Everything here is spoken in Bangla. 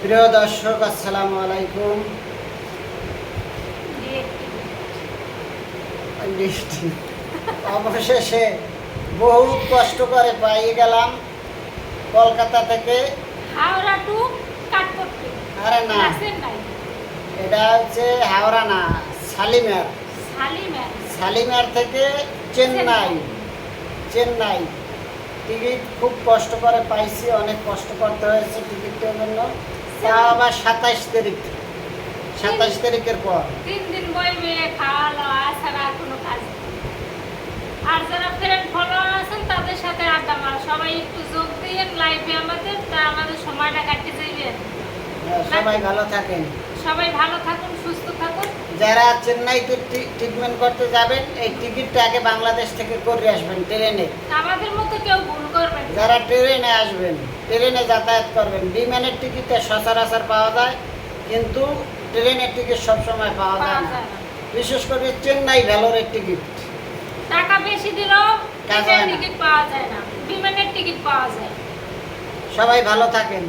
প্রিয় দর্শক, আসসালামু আলাইকুম। অবশেষে বহুত কষ্ট করে পেয়ে গেলাম কলকাতা থেকে হাওড়া টু কাঠপট্টি। আরে না, নাই, এটা হচ্ছে হাওড়া না, শালিমার। শালিমার। শালিমার থেকে চেন্নাই। চেন্নাই টিকিট খুব কষ্ট করে পাইছি, অনেক কষ্ট করতে হয়েছে টিকিটের জন্য। তা আবার 27 তারিখের পর 3 দিন বইবে, খাওয়া দাওয়া ছাড়া কোনো কাজ নেই। আর যারা ফ্রেন্ড ফলোয়ার আছেন তাদের সাথে আড্ডা মারা, সবাই একটু যোগ দিয়ে লাইভে আমাদের, তা আমাদের সময়টা কাটতে যাইবেন। সবাই ভালো থাকেন, সবাই ভালো থাকুন, সুস্থ থাকুন। যারা চেন্নাইতে ট্রিটমেন্ট করতে যাবেন এই টিকিটটা আগে বাংলাদেশ থেকে করে আসবেন ট্রেনে। আমাদের মতো কেউ ভুল করবেন না। যারা ট্রেনে আসবেন, ট্রেনে যাতায়াত করবেন, বিমানের টিকিটটা সচরাচর পাওয়া যায়, কিন্তু ট্রেনের টিকিট সবসময় পাওয়া যায় না। বিশেষ করে চেন্নাই ভ্যালোরের টিকিট টাকা বেশি দিলেও টাকা হয় না। টিকিট পাওয়া যায় না, বিমানের টিকিট পাওয়া যায়। সবাই ভালো থাকেন।